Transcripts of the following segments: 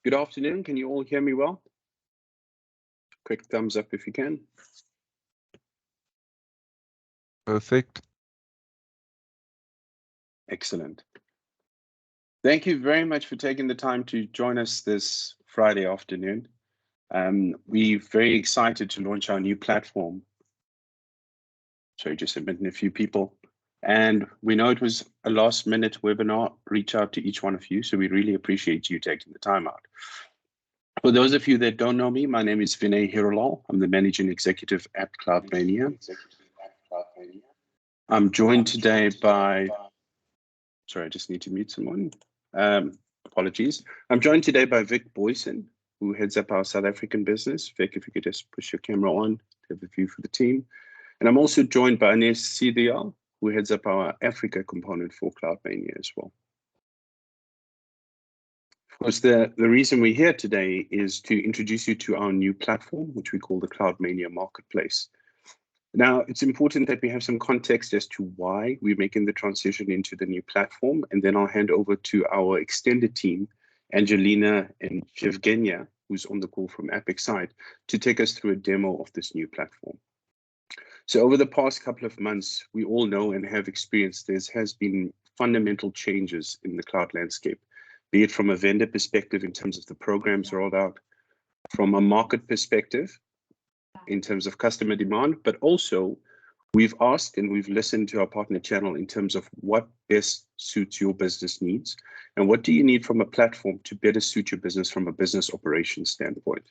Good afternoon. Can you all hear me well? Quick thumbs up if you can. Perfect. Excellent. Thank you very much for taking the time to join us this Friday afternoon. We're very excited to launch our new platform. Sorry, just admitting a few people. And we know it was a last minute webinar, reach out to each one of you. So we really appreciate you taking the time out. For those of you that don't know me, my name is Vinay Hirolal. I'm the Managing Executive at Cloudmania. I'm joined today by, sorry, I just need to mute someone. Apologies. I'm joined today by Vic Boyson, who heads up our South African business. Vic, if you could just push your camera on to have a view for the team. And I'm also joined by Ines Sidial, who heads up our Africa component for Cloudmania as well. Of course, the reason we're here today is to introduce you to our new platform, which we call the Cloudmania Marketplace. Now, it's important that we have some context as to why we're making the transition into the new platform, and then I'll hand over to our extended team, Angelina and Yevgenia, who's on the call from Apex side, to take us through a demo of this new platform. So over the past couple of months, we all know and have experienced there has been fundamental changes in the cloud landscape, be it from a vendor perspective in terms of the programs rolled out, from a market perspective, in terms of customer demand, but also we've asked and we've listened to our partner channel in terms of what best suits your business needs and what do you need from a platform to better suit your business from a business operations standpoint.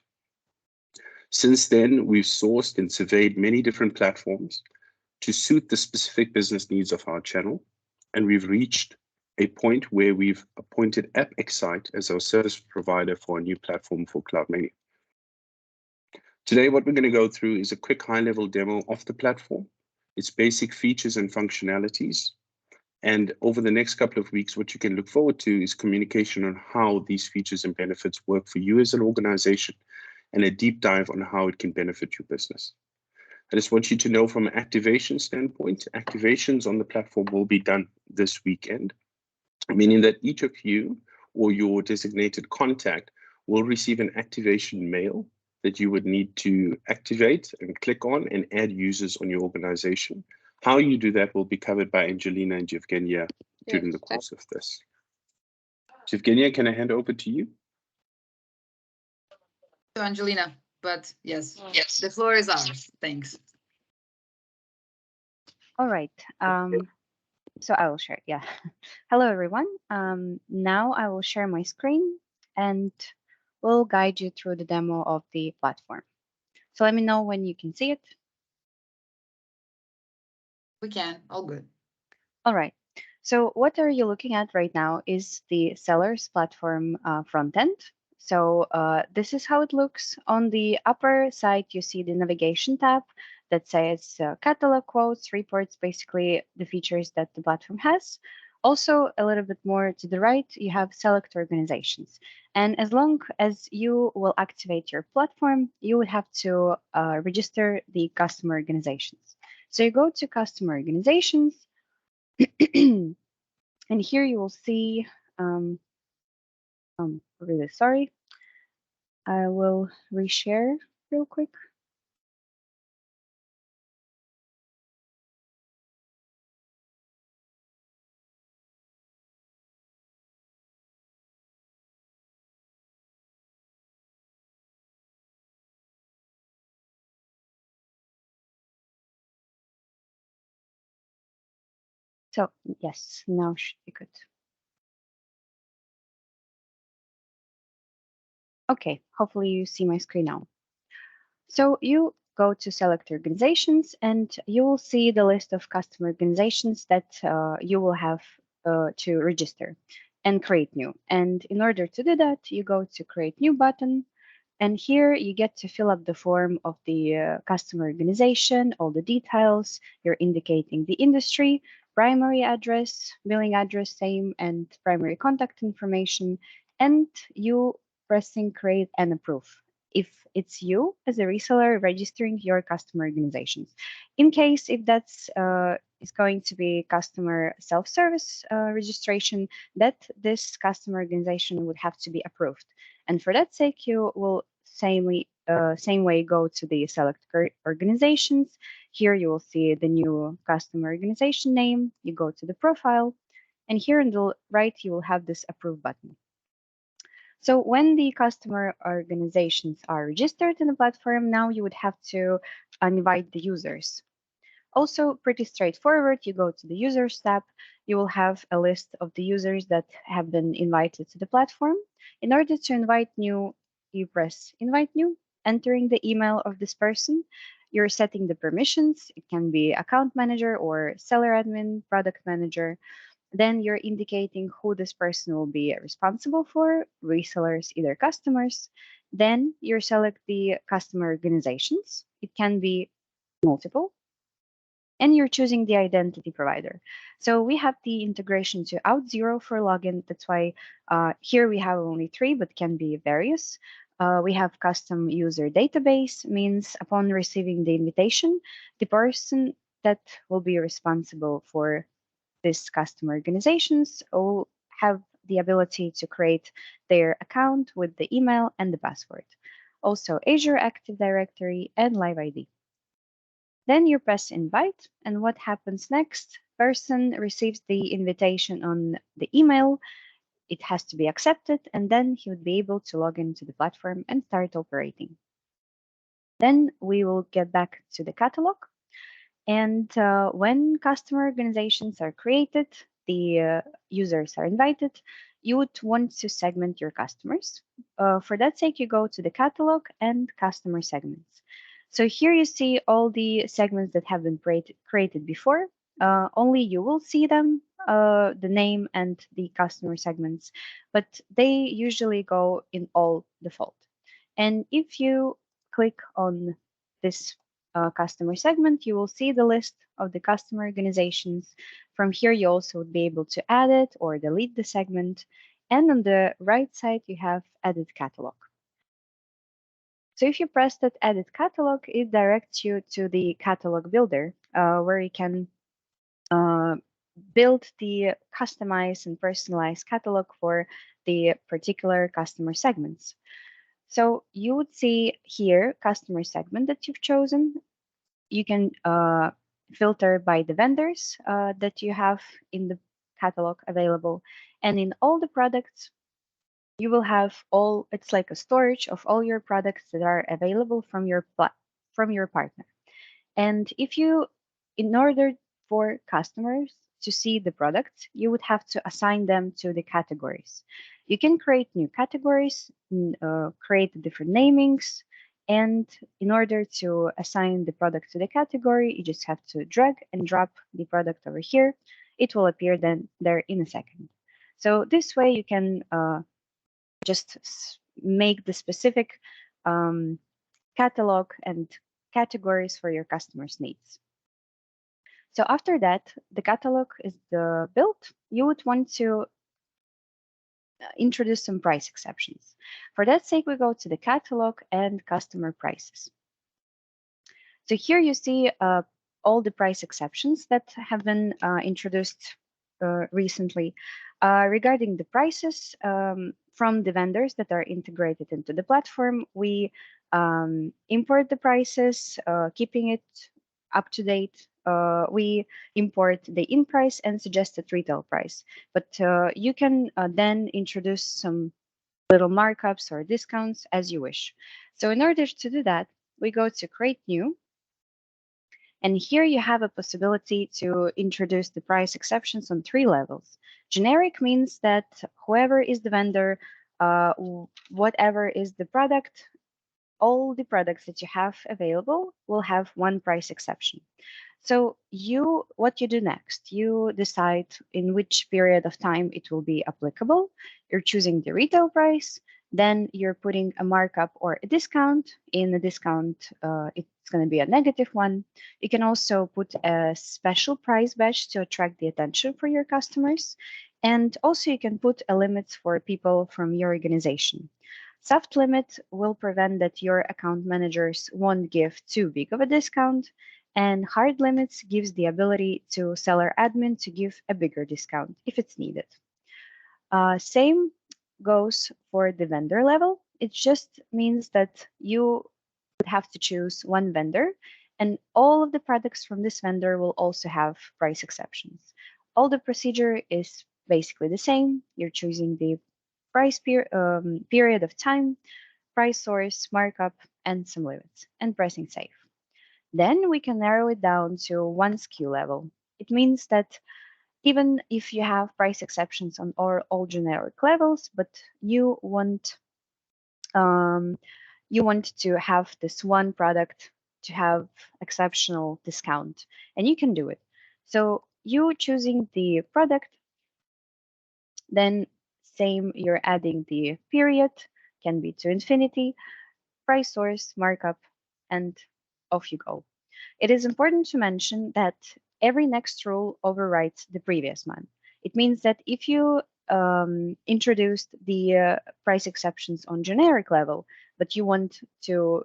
Since then, we've sourced and surveyed many different platforms to suit the specific business needs of our channel, and we've reached a point where we've appointed AppExcite as our service provider for a new platform for Cloudmania. Today, what we're going to go through is a quick high-level demo of the platform, its basic features and functionalities. And over the next couple of weeks, what you can look forward to is communication on how these features and benefits work for you as an organization and a deep dive on how it can benefit your business. I just want you to know from an activation standpoint, activations on the platform will be done this weekend, meaning that each of you or your designated contact will receive an activation mail that you would need to activate and click on and add users on your organization. How you do that will be covered by Angelina and Yevgenia during the course of this. Yevgenia, can I hand over to you? To Angelina, but yes, the floor is ours. Thanks. All right. So I will share. Yeah. Hello, everyone. Now I will share my screen and we'll guide you through the demo of the platform. So let me know when you can see it. We can. All good. All right. So what are you looking at right now is the seller's platform front end. So this is how it looks. On the upper side, you see the navigation tab that says catalog, quotes, reports, basically the features that the platform has. Also, a little bit more to the right, you have select organizations. And as long as you will activate your platform, you would have to register the customer organizations. So you go to customer organizations, and here you will see, really sorry, I will reshare real quick. So yes, now should be good. Okay, hopefully you see my screen now. So you go to select organizations and you will see the list of customer organizations that you will have to register and create new. And in order to do that, you go to create new button. And here you get to fill up the form of the customer organization, all the details. You're indicating the industry, primary address, billing address, same, and primary contact information. And you pressing create and approve if it's you as a reseller registering your customer organizations. In case if that's is going to be customer self-service registration, that this customer organization would have to be approved. And for that sake, you will same way go to the select organizations. Here you will see the new customer organization name. You go to the profile, and here on the right, you will have this approve button. So when the customer organizations are registered in the platform, now you would have to invite the users. Also pretty straightforward. You go to the users tab, you will have a list of the users that have been invited to the platform. In order to invite new, you press invite new, entering the email of this person. You're setting the permissions. It can be account manager or seller admin, product manager. Then you're indicating who this person will be responsible for, resellers, either customers. Then you select the customer organizations. It can be multiple. And you're choosing the identity provider. So we have the integration to Auth0 for login. That's why here we have only 3, but can be various. We have custom user database, means upon receiving the invitation, the person that will be responsible for these customer organizations will have the ability to create their account with the email and the password. Also Azure Active Directory and Live ID. Then you press invite, and what happens next? Person receives the invitation on the email. It has to be accepted, and then he would be able to log into the platform and start operating. Then we will get back to the catalog. And when customer organizations are created, the users are invited, you would want to segment your customers. For that sake, you go to the catalog and customer segments. So here you see all the segments that have been created before. Only you will see them, the name and the customer segments, but they usually go in all default. And if you click on this customer segment, you will see the list of the customer organizations. From here, you also would be able to add it or delete the segment. And on the right side, you have Edit Catalog. So if you press that Edit Catalog, it directs you to the Catalog Builder, where you can build the customized and personalized catalog for the particular customer segments. So you would see here customer segment that you've chosen. You can filter by the vendors that you have in the catalog available. And in all the products, you will have all, it's like a storage of all your products that are available from your partner. And if you, in order for customers to see the products, you would have to assign them to the categories. You can create new categories, create different namings, and in order to assign the product to the category, you just have to drag and drop the product over here. It will appear then there in a second. So this way you can just make the specific catalog and categories for your customers' needs. So after that, the catalog is built. You would want to introduce some price exceptions. For that sake, we go to the catalog and customer prices. So here you see all the price exceptions that have been introduced recently. Regarding the prices from the vendors that are integrated into the platform, we import the prices, keeping it up to date. We import the in price and suggested retail price, but you can then introduce some little markups or discounts as you wish. So in order to do that, we go to create new. And here you have a possibility to introduce the price exceptions on 3 levels. Generic means that whoever is the vendor, whatever is the product, all the products that you have available will have one price exception. So what you do next, you decide in which period of time it will be applicable. You're choosing the retail price, then you're putting a markup or a discount. In the discount, it's going to be a negative one. You can also put a special price badge to attract the attention for your customers. And also you can put a limit for people from your organization. Soft limit will prevent that your account managers won't give too big of a discount, and hard limits gives the ability to seller admin to give a bigger discount if it's needed. Same goes for the vendor level. It just means that you would have to choose one vendor, and all of the products from this vendor will also have price exceptions. All the procedure is basically the same. You're choosing the period of time, price source, markup, and some limits, and pressing save. Then we can narrow it down to one SKU level. It means that even if you have price exceptions on all generic levels, but um, you want to have this one product to have exceptional discount, and you can do it. So you choosing the product, then same, you're adding the period, can be to infinity, price source, markup, and off you go. It is important to mention that every next rule overrides the previous one. It means that if you introduced the price exceptions on generic level, but you want to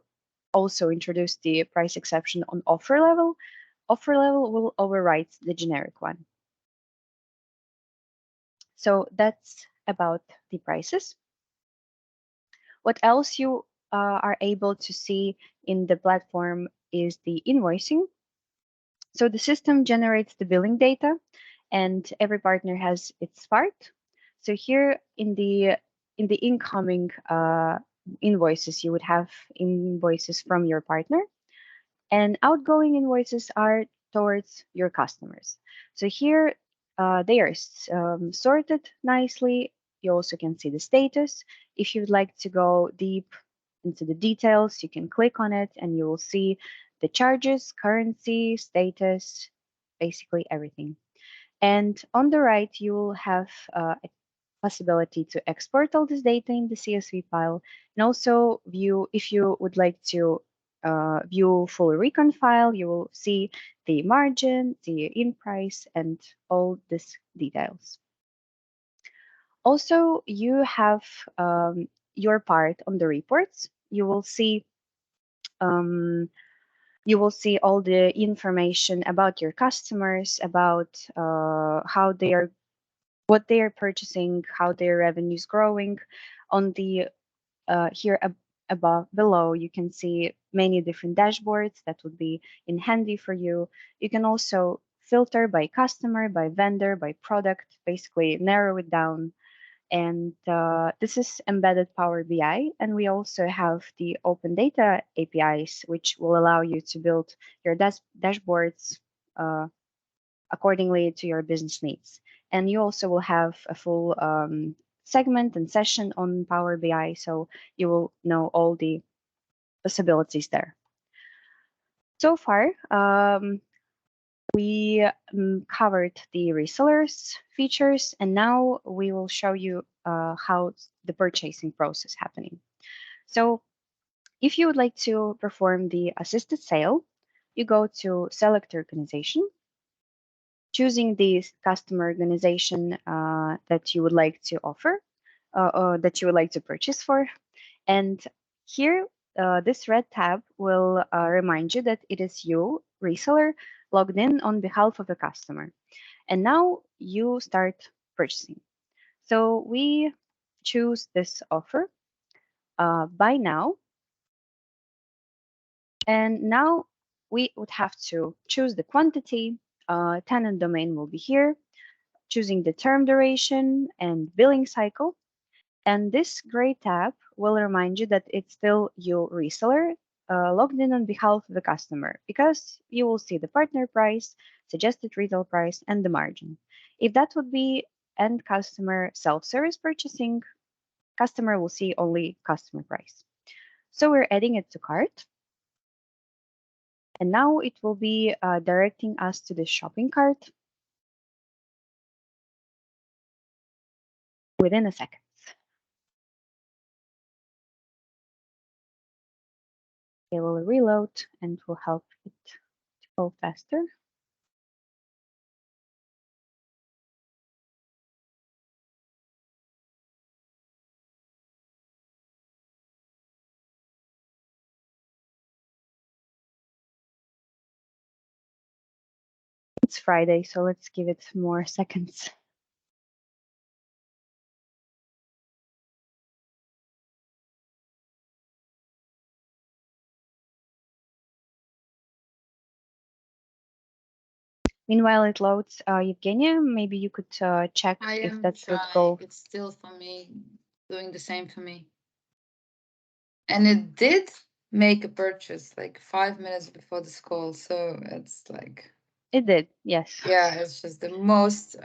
also introduce the price exception on offer level will override the generic one. So that's about the prices. What else you are able to see in the platform is the invoicing. So the system generates the billing data, and every partner has its part. So here in the incoming invoices, you would have invoices from your partner, and outgoing invoices are towards your customers. So here they are sorted nicely. You also can see the status. If you'd like to go deep into the details, you can click on it and you will see the charges, currency, status, basically everything. And on the right, you will have a possibility to export all this data in the CSV file, and also view, if you would like to view full recon file, you will see the margin, the in price, and all these details. Also, you have your part on the reports. Um, you will see all the information about your customers, about how they are, what they are purchasing, how their revenue is growing. On the here above below, you can see many different dashboards that would be in handy for you. You can also filter by customer, by vendor, by product, basically narrow it down. And this is embedded Power BI. And we also have the open data APIs, which will allow you to build your dashboards accordingly to your business needs. And you also will have a full segment and session on Power BI, so you will know all the possibilities there. So far, we covered the resellers features, and now we will show you how the purchasing process happening. So if you would like to perform the assisted sale, you go to select organization, choosing the customer organization that you would like to offer, that you would like to purchase for. And here, this red tab will remind you that it is you, reseller, logged in on behalf of the customer. And now you start purchasing. So we choose this offer, buy now. And now we would have to choose the quantity. Tenant domain will be here, choosing the term duration and billing cycle. And this gray tab will remind you that it's still your reseller logged in on behalf of the customer, because you will see the partner price, suggested retail price, and the margin. If that would be end customer self-service purchasing, customer will see only customer price. So we're adding it to cart. And now it will be directing us to the shopping cart within a second. It will reload and will help it to go faster. It's Friday, so let's give it more seconds. Meanwhile, it loads. Evgenia, maybe you could check I if am that would trying. go. It's still for me, doing the same for me. And it did make a purchase like 5 minutes before this call. So it's like, It did, yes. yeah, it's just the most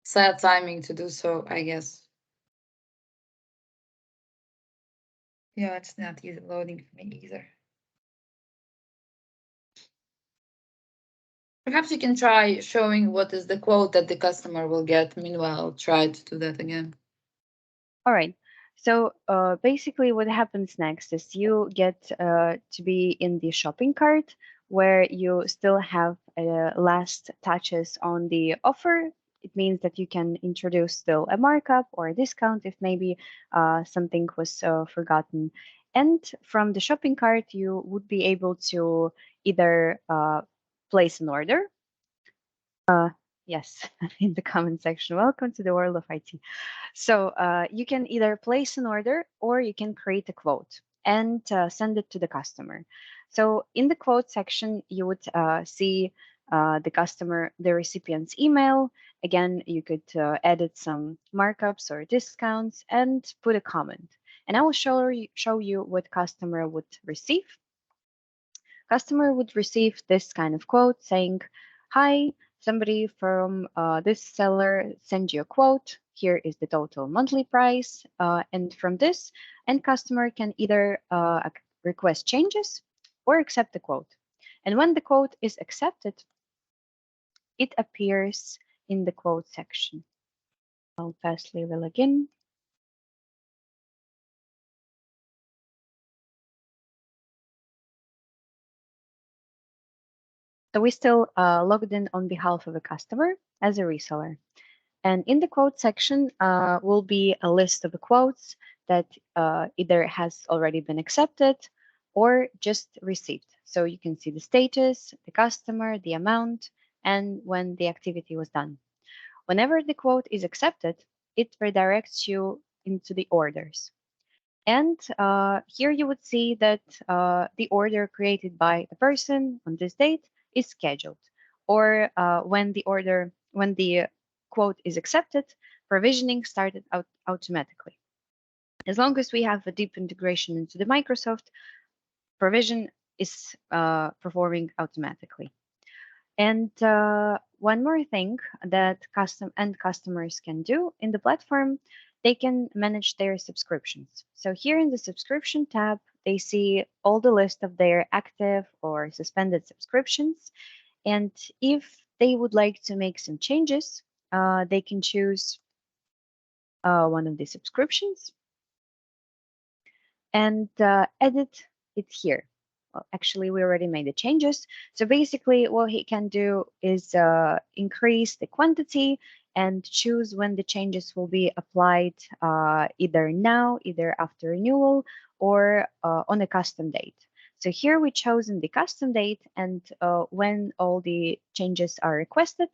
sad timing to do so, I guess. Yeah, it's not easy loading for me either. Perhaps you can try showing what is the quote that the customer will get. Meanwhile, I'll try to do that again. All right. So basically, what happens next is you get to be in the shopping cart where you still have last touches on the offer. It means that you can introduce still a markup or a discount if maybe something was forgotten. And from the shopping cart, you would be able to either place an order. Yes, in the comment section. Welcome to the world of IT. So you can either place an order or you can create a quote and send it to the customer. So in the quote section, you would see the recipient's email. Again, you could edit some markups or discounts and put a comment. And I will show you what customer would receive. Customer would receive this kind of quote saying, "Hi, somebody from this seller sent you a quote. Here is the total monthly price." And from this, end customer can either request changes or accept the quote. And when the quote is accepted, it appears in the quote section. I'll fastly log in. So we still logged in on behalf of a customer as a reseller. And in the quote section will be a list of the quotes that either has already been accepted or just received. So you can see the status, the customer, the amount, and when the activity was done. Whenever the quote is accepted, it redirects you into the orders. And here you would see that the order created by the person on this date is scheduled. Or when the quote is accepted, provisioning started out automatically. As long as we have a deep integration into the Microsoft, provision is performing automatically. And one more thing that customers can do in the platform, they can manage their subscriptions. So here in the subscription tab, they see all the list of their active or suspended subscriptions. And if they would like to make some changes, they can choose one of the subscriptions and edit it here. Well, actually, we already made the changes. So basically, what he can do is increase the quantity and choose when the changes will be applied, either now, either after renewal, or on a custom date. So here we chosen the custom date, and when all the changes are requested,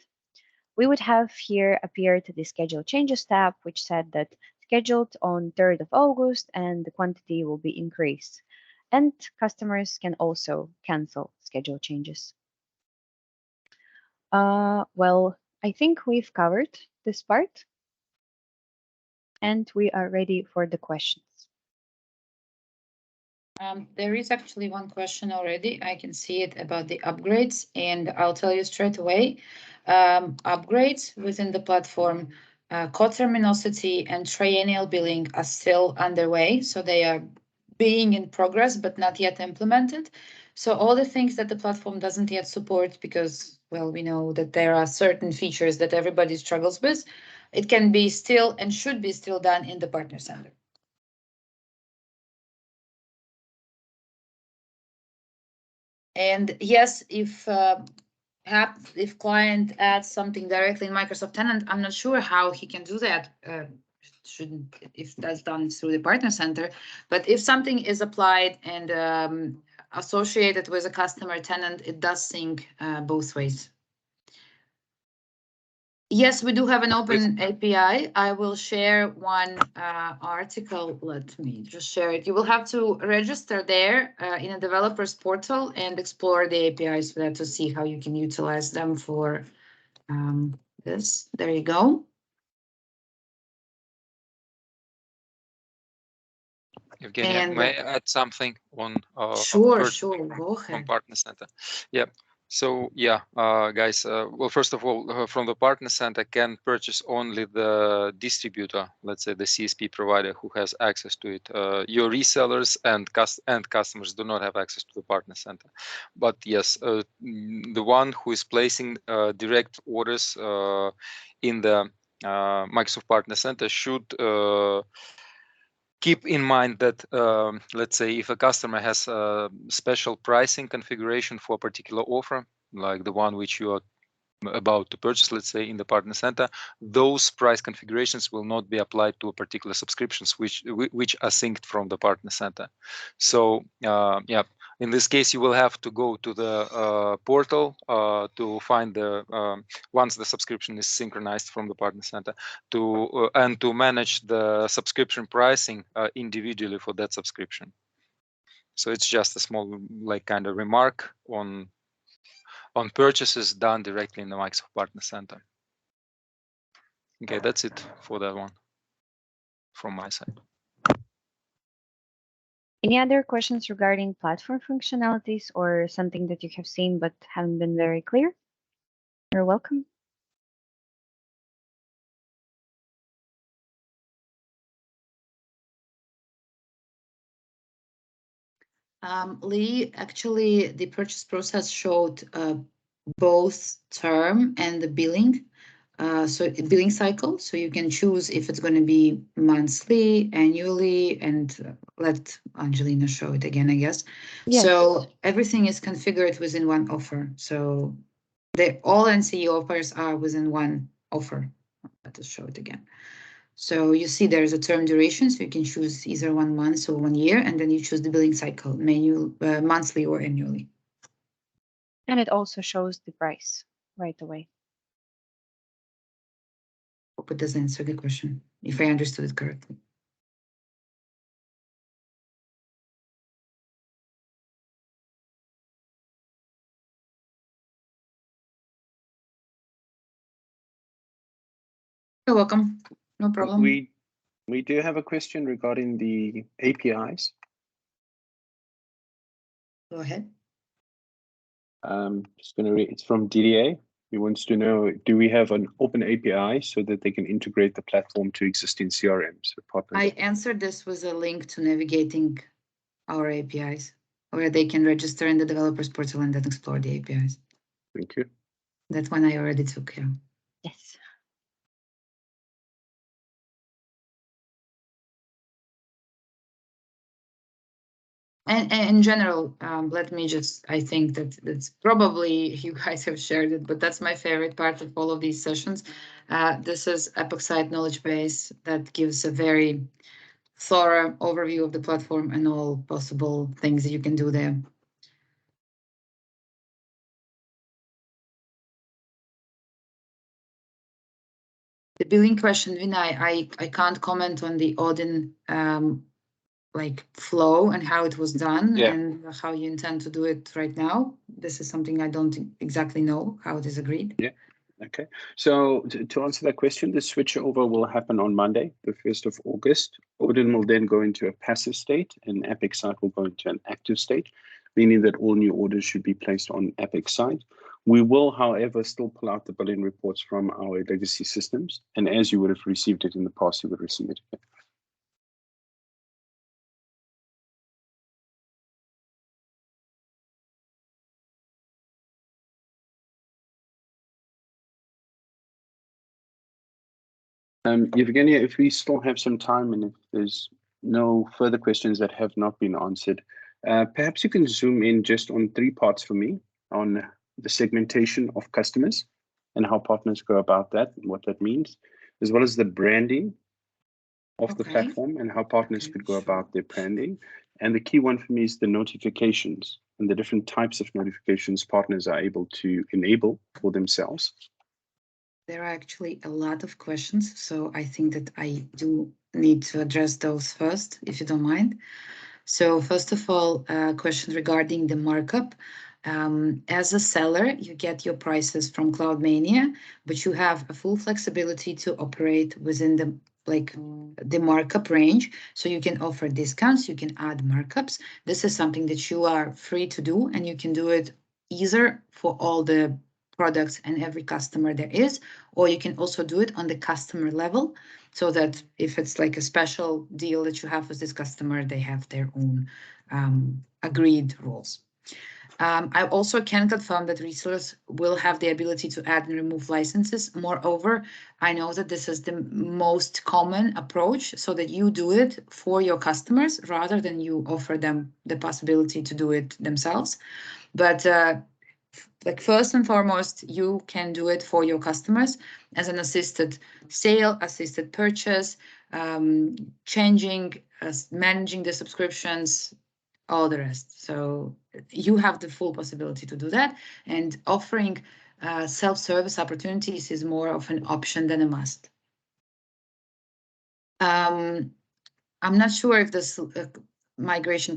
we would have here appeared the schedule changes tab, which said that scheduled on 3rd of August and the quantity will be increased. And customers can also cancel schedule changes. Well, I think we've covered this part and we are ready for the questions. There is actually one question already. I can see it about the upgrades, and I'll tell you straight away. Upgrades within the platform, co-terminosity and triennial billing are still underway, so they are being in progress but not yet implemented. So all the things that the platform doesn't yet support, because, well, we know that there are certain features that everybody struggles with, it can be still and should be still done in the partner center. And yes, if client adds something directly in Microsoft Tenant, I'm not sure how he can do that. Shouldn't, if that's done through the partner center. But if something is applied and associated with a customer tenant, it does sync both ways. Yes, we do have an open API. I will share one article. Let me just share it. You will have to register there in a developer's portal and explore the APIs for that to see how you can utilize them for this. There you go. Evgenia, may I add something on Sure, go from ahead. Partner Center? Yeah. So yeah, guys. Well, first of all, from the Partner Center can purchase only the distributor, let's say the CSP provider who has access to it. Your resellers and customers do not have access to the Partner Center. But yes, the one who is placing direct orders in the Microsoft Partner Center should keep in mind that, let's say, if a customer has a special pricing configuration for a particular offer, like the one which you are about to purchase, let's say in the Partner Center, those price configurations will not be applied to a particular subscriptions which are synced from the Partner Center. So yeah, in this case, you will have to go to the portal to find the once the subscription is synchronized from the Partner Center to and to manage the subscription pricing individually for that subscription. So it's just a small like kind of remark on purchases done directly in the Microsoft Partner Center. Okay, that's it for that one from my side. Any other questions regarding platform functionalities or something that you have seen but haven't been very clear? You're welcome. Lee, actually, the purchase process showed both term and the billing. So billing cycle. So you can choose if it's going to be monthly, annually, and let Angelina show it again, I guess. Yes. So everything is configured within one offer. So all NCE offers are within one offer. Let us show it again. So you see there's a term duration, so you can choose either 1 month or 1 year, and then you choose the billing cycle, monthly or annually. And it also shows the price right away. Hope it does answer the question, if I understood it correctly. You're welcome. No problem. We do have a question regarding the APIs. Go ahead. Just going to read. It's from DDA. He wants to know: do we have an open API so that they can integrate the platform to existing CRMs? I answered this with a link to navigating our APIs, where they can register in the developers portal and then explore the APIs. Thank you. That one I already took, yeah. Yes. And in general, let me just, I think that's probably you guys have shared it, but that's my favorite part of all of these sessions. This is Epochsite knowledge base that gives a very thorough overview of the platform and all possible things that you can do there. The billing question, Vinay, I can't comment on the Odin like flow and how it was done and how you intend to do it right now. This is something I don't exactly know how it is agreed. Yeah. Okay. So to answer that question, the switchover will happen on Monday, the 1st of August. Odin will then go into a passive state and Epochsite will go into an active state, meaning that all new orders should be placed on Epochsite. We will, however, still pull out the billing reports from our legacy systems. And as you would have received it in the past, you would receive it again. Evgenia, if we still have some time and if there's no further questions that have not been answered, perhaps you can zoom in just on 3 parts for me on the segmentation of customers and how partners go about that and what that means, as well as the branding of the platform and how partners could go about their branding. And the key one for me is the notifications and the different types of notifications partners are able to enable for themselves. There are actually a lot of questions, so I think that I do need to address those first, if you don't mind. So first of all, question regarding the markup. As a seller, you get your prices from Cloudmania, but you have a full flexibility to operate within the markup range. So you can offer discounts, you can add markups. This is something that you are free to do, and you can do it either for all the products and every customer there is, or you can also do it on the customer level, so that if it's like a special deal that you have with this customer, they have their own agreed rules. I also can confirm that resellers will have the ability to add and remove licenses. Moreover, I know that this is the most common approach, so that you do it for your customers rather than you offer them the possibility to do it themselves. But like first and foremost, you can do it for your customers as an assisted sale, assisted purchase, changing, managing the subscriptions, all the rest. So you have the full possibility to do that, and offering self-service opportunities is more of an option than a must. I'm not sure if this migration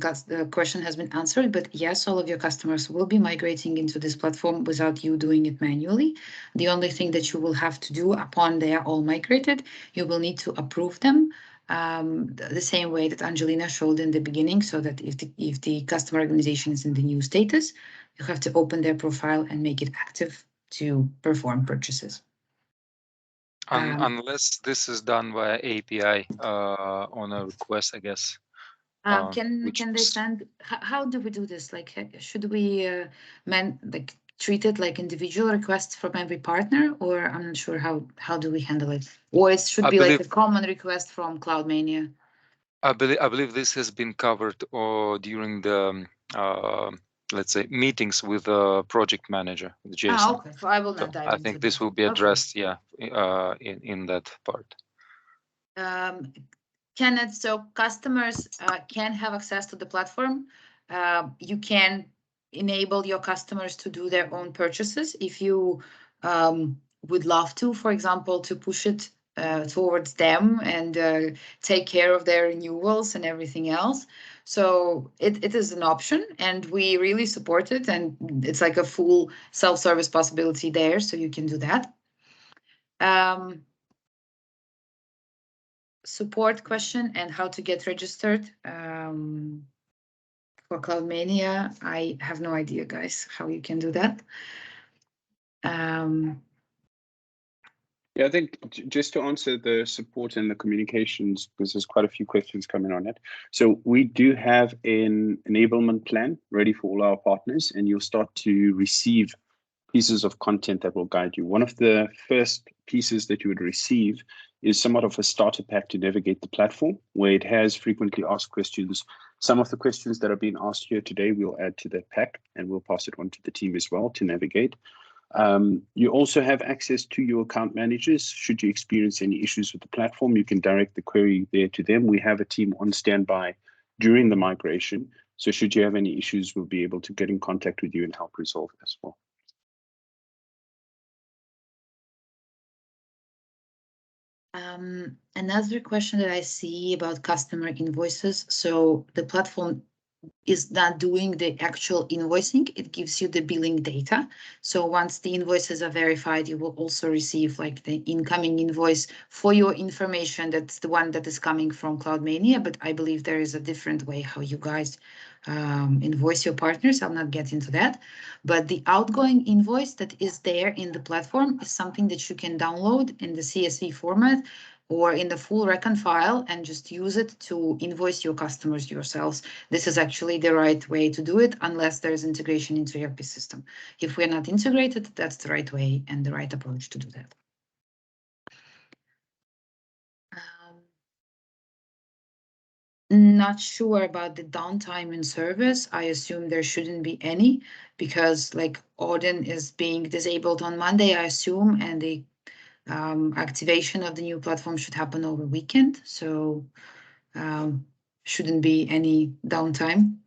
question has been answered, but yes, all of your customers will be migrating into this platform without you doing it manually. The only thing that you will have to do upon they are all migrated, you will need to approve them the same way that Angelina showed in the beginning, so that if the customer organization is in the new status, you have to open their profile and make it active to perform purchases. Unless this is done via API on a request, I guess. Can they send? How do we do this? Like, should we treat it like individual requests from every partner, or I'm not sure how do we handle it? Or it should be like a common request from Cloudmania. I believe this has been covered during the let's say meetings with the project manager, with Jason. Okay, so I will not dive into I think this will be addressed, yeah, in that part. Kenneth, so customers can have access to the platform. You can enable your customers to do their own purchases if you would love to, for example, to push it towards them and take care of their renewals and everything else. So it is an option, and we really support it, and it's like a full self-service possibility there, so you can do that. Support question and how to get registered for Cloudmania. I have no idea, guys, how you can do that. Yeah, I think just to answer the support and the communications, because there's quite a few questions coming on it. So we do have an enablement plan ready for all our partners, and you'll start to receive pieces of content that will guide you. One of the first pieces that you would receive is somewhat of a starter pack to navigate the platform, where it has frequently asked questions. Some of the questions that are being asked here today, we'll add to that pack, and we'll pass it on to the team as well to navigate. You also have access to your account managers. Should you experience any issues with the platform, you can direct the query there to them. We have a team on standby during the migration. So should you have any issues, we'll be able to get in contact with you and help resolve it as well. Another question that I see about customer invoices. So the platform is not doing the actual invoicing, it gives you the billing data. So once the invoices are verified, you will also receive like the incoming invoice for your information. That's the one that is coming from Cloudmania, but I believe there is a different way how you guys invoice your partners. I'll not get into that, but the outgoing invoice that is there in the platform is something that you can download in the CSV format or in the full recon file and just use it to invoice your customers yourselves. This is actually the right way to do it, unless there's integration into your ERP system. If we're not integrated, that's the right way and the right approach to do that. Not sure about the downtime in service. I assume there shouldn't be any, because like Odin is being disabled on Monday, I assume, and the activation of the new platform should happen over weekend. So shouldn't be any downtime.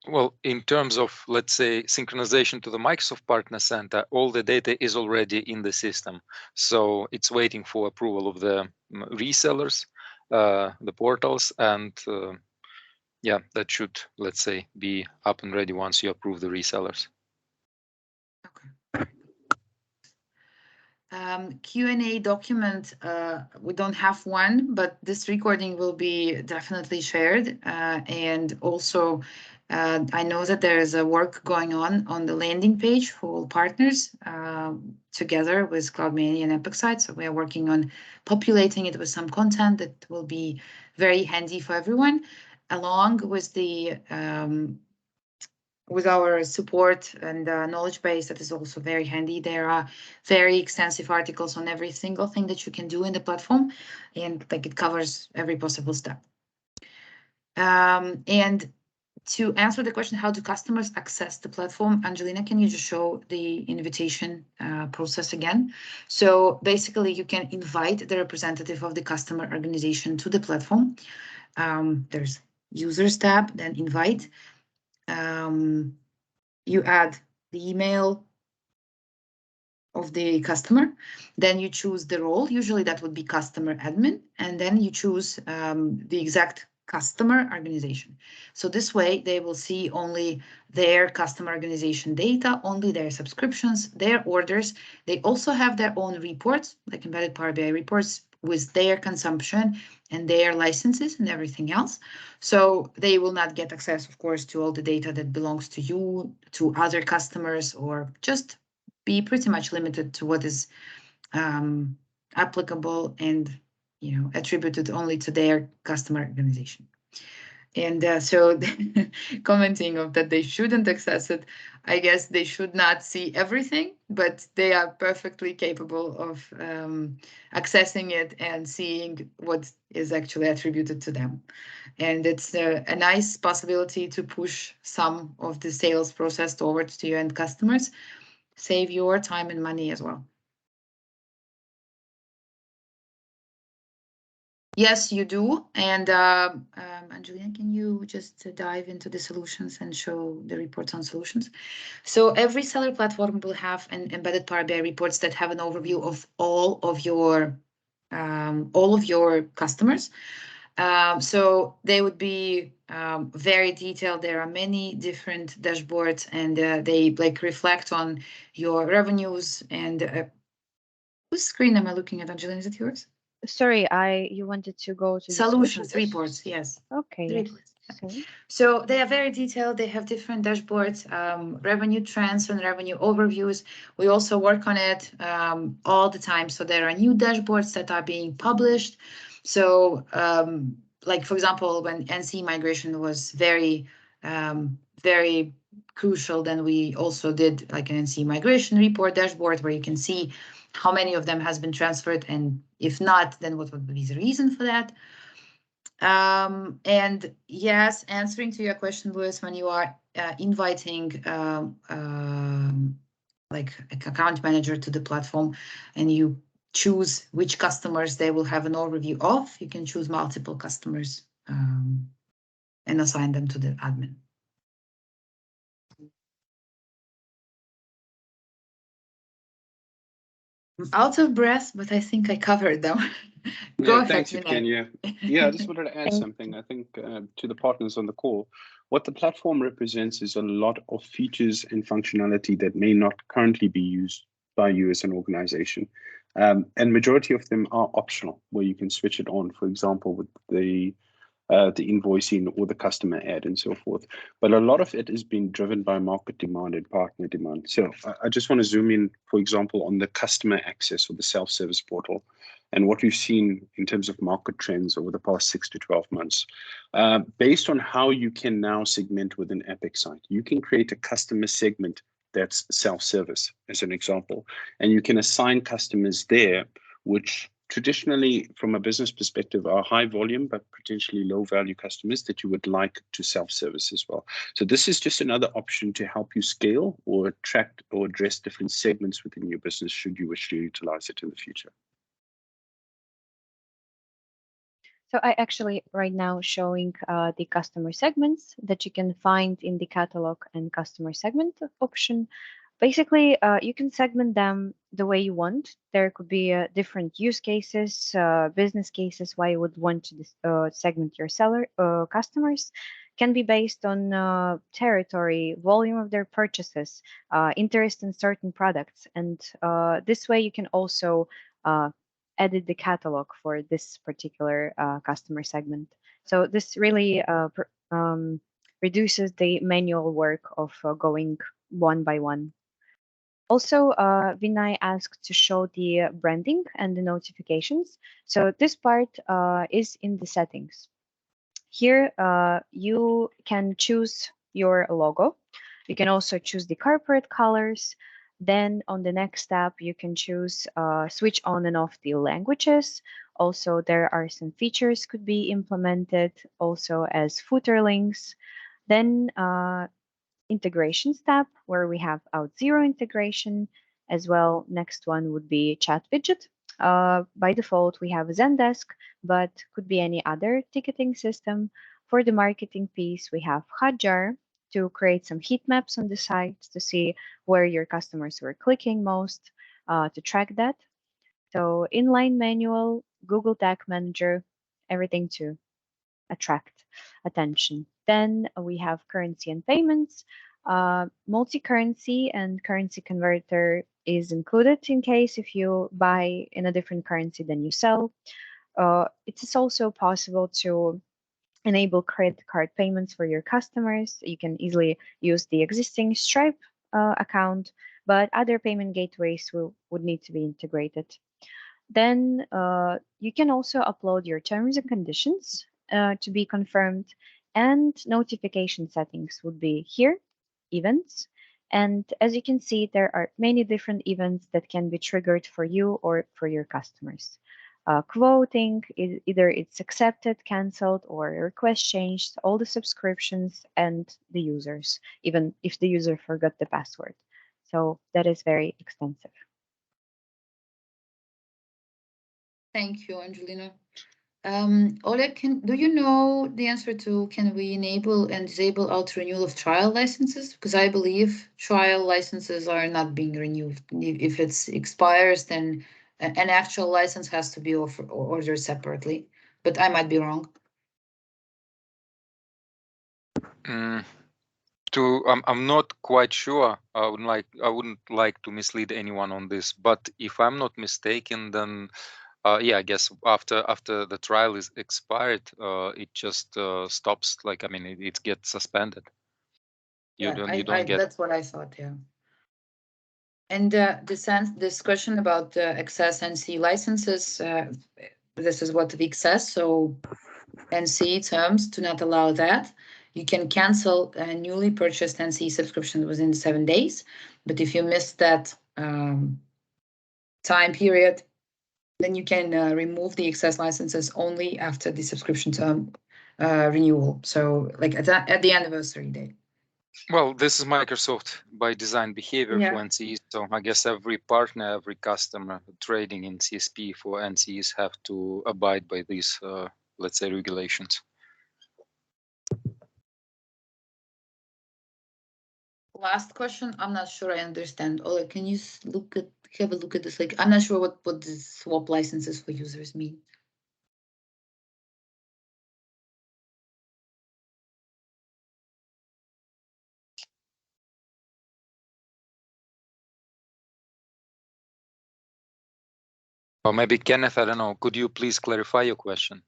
Well, in terms of, let's say, synchronization to the Microsoft Partner Center, all the data is already in the system. So it's waiting for approval of the resellers, the portals, and yeah, that should, let's say, be up and ready once you approve the resellers. Okay. Q&A document, we don't have one, but this recording will be definitely shared. And also, I know that there is a work going on the landing page for all partners together with Cloudmania and Epic Site. So we are working on populating it with some content that will be very handy for everyone, along with the with our support and knowledge base that is also very handy. There are very extensive articles on every single thing that you can do in the platform, and like it covers every possible step. And to answer the question, how do customers access the platform? Angelina, can you just show the invitation process again? So basically, you can invite the representative of the customer organization to the platform. There's users tab, then invite. You add the email of the customer, then you choose the role. Usually that would be customer admin, and then you choose the exact customer organization. So this way they will see only their customer organization data, only their subscriptions, their orders. They also have their own reports, like embedded Power BI reports with their consumption and their licenses and everything else. So they will not get access, of course, to all the data that belongs to you, to other customers, or just be pretty much limited to what is applicable and attributed only to their customer organization. And so commenting of that they shouldn't access it, I guess they should not see everything, but they are perfectly capable of accessing it and seeing what is actually attributed to them. And it's a nice possibility to push some of the sales process towards to your end customers, save your time and money as well. Yes, you do. And Angelina, can you just dive into the solutions and show the reports on solutions? So every seller platform will have an embedded Power BI reports that have an overview of all of your customers. So they would be very detailed. There are many different dashboards, and they like reflect on your revenues. And whose screen am I looking at, Angelina? Is it yours? Sorry, you wanted to go to the Solutions reports, yes. Okay, The yes. reports. Sorry. So they are very detailed. They have different dashboards, revenue trends and revenue overviews. We also work on it all the time. So there are new dashboards that are being published. So like, for example, when NC migration was very, very crucial, then we also did like an NC migration report dashboard where you can see how many of them has been transferred, and if not, then what would be the reason for that. And yes, answering to your question, Louis, when you are inviting like an account manager to the platform and you choose which customers they will have an overview of, you can choose multiple customers and assign them to the admin. I'm out of breath, but I think I covered them. Go ahead, thanks, Evgenia. Yeah, I just wanted to add something. I think to the partners on the call, what the platform represents is a lot of features and functionality that may not currently be used by you as an organization. And majority of them are optional, where you can switch it on, for example, with the invoicing or the customer ad and so forth. But a lot of it is being driven by market demand and partner demand. So I just want to zoom in, for example, on the customer access or the self-service portal and what we've seen in terms of market trends over the past 6 to 12 months. Based on how you can now segment with an Epic site, you can create a customer segment that's self-service, as an example, and you can assign customers there, which traditionally, from a business perspective, are high volume, but potentially low value customers that you would like to self-service as well. So this is just another option to help you scale or attract or address different segments within your business, should you wish to utilize it in the future. So I actually right now showing the customer segments that you can find in the catalog and customer segment option. Basically, you can segment them the way you want. There could be different use cases, business cases, why you would want to segment your customers. Can be based on territory, volume of their purchases, interest in certain products. And this way you can also edit the catalog for this particular customer segment. So this really reduces the manual work of going one by one. Also, Vinay asked to show the branding and the notifications. So this part is in the settings. Here, you can choose your logo. You can also choose the corporate colors. Then on the next tab, you can choose switch on and off the languages. Also, there are some features could be implemented also as footer links. Then integrations tab where we have Auth0 integration as well. Next one would be chat widget. By default, we have Zendesk, but could be any other ticketing system. For the marketing piece, we have Hotjar to create some heat maps on the site to see where your customers were clicking most, to track that. So inline manual, Google Tag Manager, everything to attract attention. Then we have currency and payments. Multi-currency and currency converter is included in case if you buy in a different currency than you sell. It is also possible to enable credit card payments for your customers. You can easily use the existing Stripe account, but other payment gateways would need to be integrated. Then you can also upload your terms and conditions to be confirmed, and notification settings would be here, events. And as you can see, there are many different events that can be triggered for you or for your customers. Quoting, either it's accepted, canceled, or request changed, all the subscriptions and the users, even if the user forgot the password. So that is very extensive. Thank you, Angelina. Oleg, do you know the answer to can we enable and disable auto-renewal of trial licenses? Because I believe trial licenses are not being renewed. If it expires, then an actual license has to be ordered separately, but I might be wrong. I'm not quite sure. I wouldn't like to mislead anyone on this, but if I'm not mistaken, then yeah, I guess after the trial is expired, it just stops. Like, I mean, it gets suspended. You don't get. That's what I thought. Yeah. And this question about excess NC licenses, this is what Vic says. So NC terms do not allow that. You can cancel a newly purchased NC subscription within 7 days, but if you miss that time period, then you can remove the excess licenses only after the subscription term renewal. So like at the anniversary date. Well, this is Microsoft by design behavior for NCEs. So I guess every partner, every customer trading in CSP for NCEs have to abide by these, let's say, regulations. Last question. I'm not sure I understand. Oleg, can you have a look at this? Like, I'm not sure what the swap licenses for users mean. Or maybe Kenneth, I don't know. Could you please clarify your question?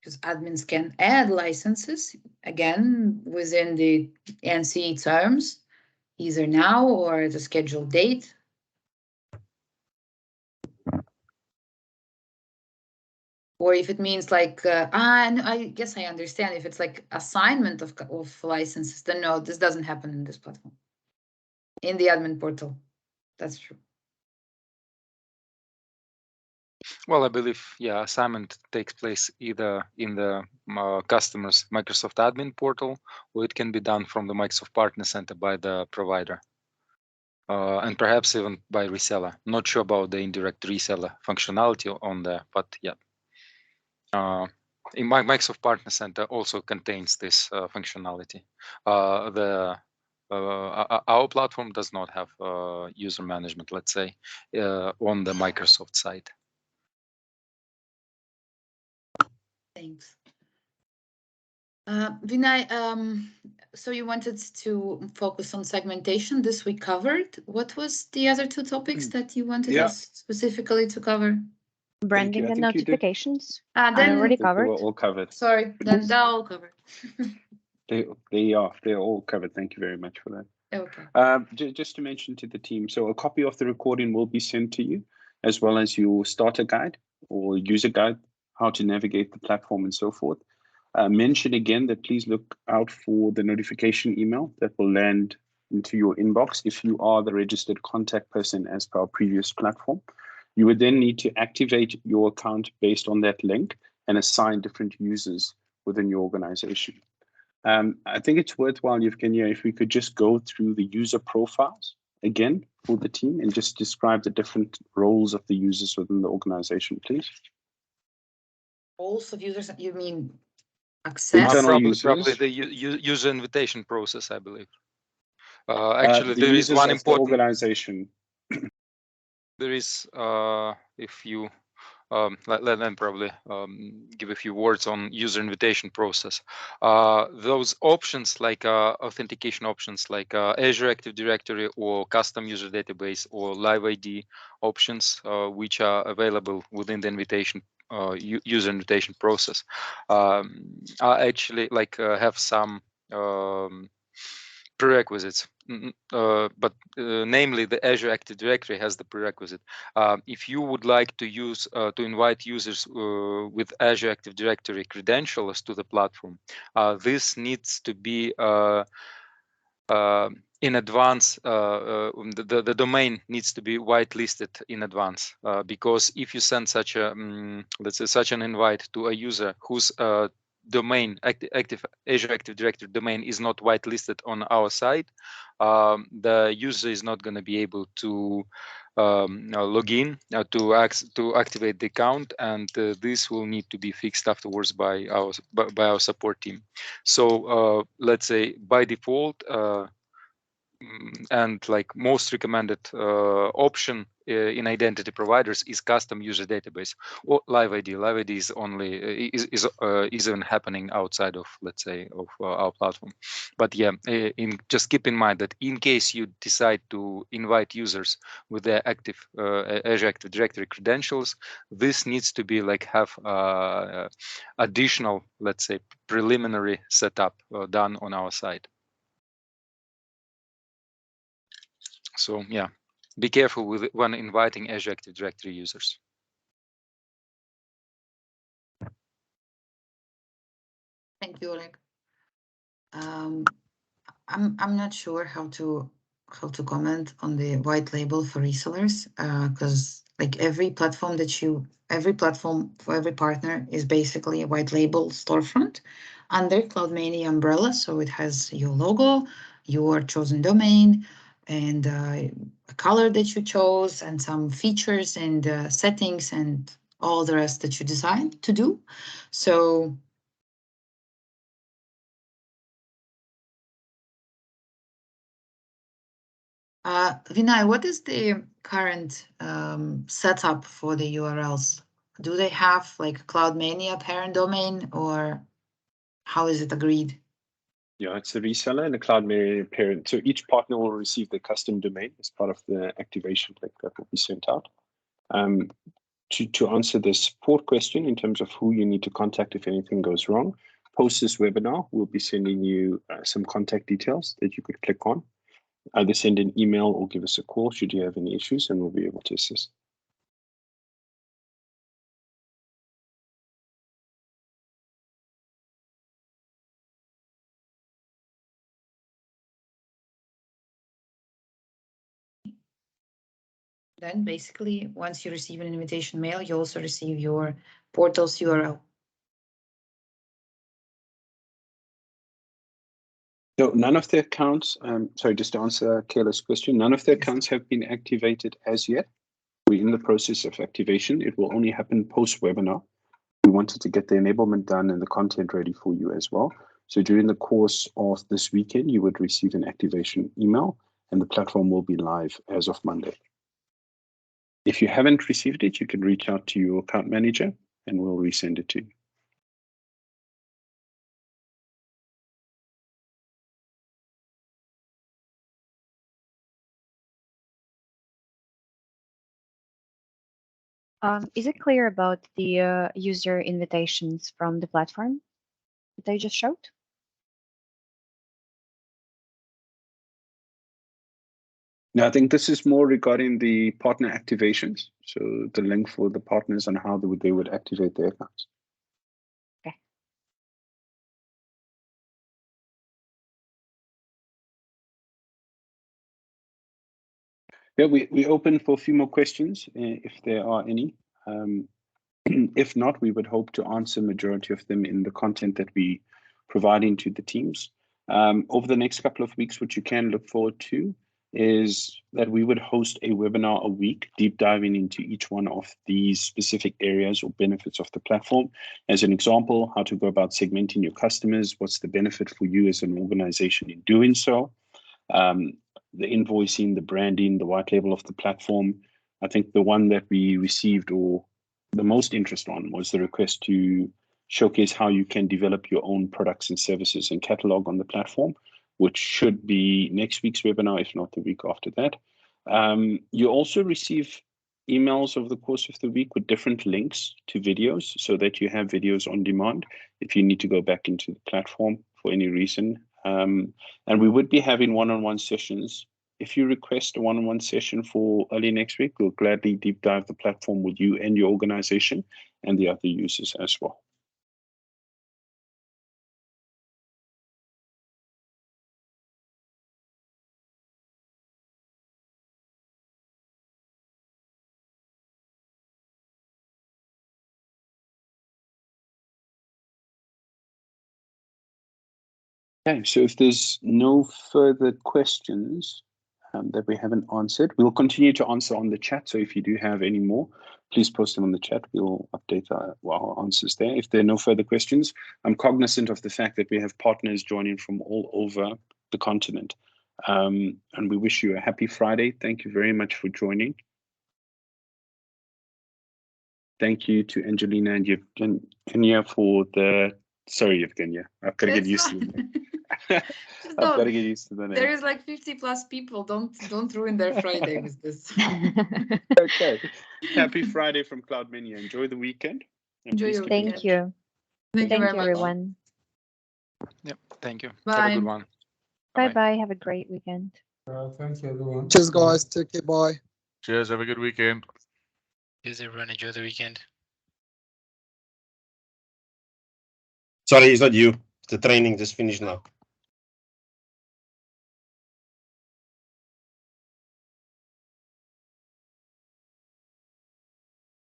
Because admins can add licenses again within the NC terms, either now or at a scheduled date. Or if it means like, I guess I understand if it's like assignment of licenses, then no, this doesn't happen in this platform. In the admin portal, that's true. Well, I believe, yeah, assignment takes place either in the customer's Microsoft admin portal, or it can be done from the Microsoft Partner Center by the provider. and perhaps even by reseller. Not sure about the indirect reseller functionality on there, but yeah. In my Microsoft Partner Center also contains this functionality. Our platform does not have user management, let's say, on the Microsoft side. Thanks. Vinay, so you wanted to focus on segmentation. This we covered. What was the other two topics that you wanted us specifically to cover? Branding and notifications. Then I already They covered. were all covered. Sorry, then they're all covered. They're all covered. Thank you very much for that. Okay. Just to mention to the team, so a copy of the recording will be sent to you, as well as your starter guide or user guide, how to navigate the platform and so forth. Mention again that please look out for the notification email that will land into your inbox if you are the registered contact person as per our previous platform. You would then need to activate your account based on that link and assign different users within your organization. I think it's worthwhile, Evgenia, if we could just go through the user profiles again for the team and just describe the different roles of the users within the organization, please. Roles of users, you mean access? Internal Probably users. the user invitation process, I believe. Actually, there is one important organization. There is, if you let them probably give a few words on user invitation process. Those options like authentication options like Azure Active Directory or custom user database or live ID options, which are available within the invitation user invitation process, are actually like have some prerequisites, but namely the Azure Active Directory has the prerequisite. If you would like to use to invite users with Azure Active Directory credentials to the platform, this needs to be in advance. The domain needs to be whitelisted in advance, because if you send such a let's say such an invite to a user whose domain active Azure Active Directory domain is not whitelisted on our side, the user is not going to be able to log in to activate the account, and this will need to be fixed afterwards by our support team. So let's say by default, and like most recommended option in identity providers is custom user database or live ID. Live ID is only isn't happening outside of, let's say, of our platform. But yeah, just keep in mind that in case you decide to invite users with their active Azure Active Directory credentials, this needs to be like have additional, let's say, preliminary setup done on our side. So yeah, be careful with it when inviting Azure Active Directory users. Thank you, Oleg. I'm not sure how to comment on the white label for resellers, because like every platform for every partner is basically a white label storefront under Cloudmania umbrella. So it has your logo, your chosen domain, and a color that you chose, and some features and settings and all the rest that you decide to do. So Vinay, what is the current setup for the URLs? Do they have like Cloudmania parent domain, or how is it agreed? Yeah, it's a reseller and a Cloudmania parent. So each partner will receive the custom domain as part of the activation link that will be sent out. To answer the support question in terms of who you need to contact if anything goes wrong, post this webinar, we'll be sending you some contact details that you could click on. Either send an email or give us a call should you have any issues, and we'll be able to assist. Then basically, once you receive an invitation mail, you also receive your portal's URL. So none of the accounts, sorry, just to answer Kayla's question, none of the accounts have been activated as yet. We're in the process of activation. It will only happen post-webinar. We wanted to get the enablement done and the content ready for you as well. So during the course of this weekend, you would receive an activation email and the platform will be live as of Monday. If you haven't received it, you can reach out to your account manager and we'll resend it to you. Is it clear about the user invitations from the platform that I just showed? Now, I think this is more regarding the partner activations. So the link for the partners and how they would activate their accounts. Okay. Yeah, we open for a few more questions if there are any. If not, we would hope to answer majority of them in the content that we providing to the teams. Over the next couple of weeks, what you can look forward to is that we would host a webinar a week, deep diving into each one of these specific areas or benefits of the platform. As an example, how to go about segmenting your customers, what's the benefit for you as an organization in doing so, the invoicing, the branding, the white label of the platform. I think the one that we received or the most interest on was the request to showcase how you can develop your own products and services and catalog on the platform, which should be next week's webinar, if not the week after that. You also receive emails over the course of the week with different links to videos so that you have videos on demand if you need to go back into the platform for any reason. And we would be having one-on-one sessions. If you request a one-on-one session for early next week, we'll gladly deep dive the platform with you and your organization and the other users as well. Okay, so if there's no further questions that we haven't answered, we'll continue to answer on the chat. So if you do have any more, please post them on the chat. We'll update our answers there. If there are no further questions, I'm cognizant of the fact that we have partners joining from all over the continent. And we wish you a happy Friday. Thank you very much for joining. Thank you to Angelina and Evgenia for the, sorry, Evgenia, I've got to get used to it. I've got to get used to the name. There is like 50+ people. Don't ruin their Friday with this. Okay. Happy Friday from Cloudmania. Enjoy the weekend. Enjoy your Thank weekend. you. Thank you very much. Everyone. Yep. Thank you. Bye. Have a good one. Bye-bye. Have a great weekend. Thank you, everyone. Cheers, guys. Take care. Bye. Cheers. Have a good weekend. Cheers, everyone. Enjoy the weekend. Sorry, it's not you. The training just finished now.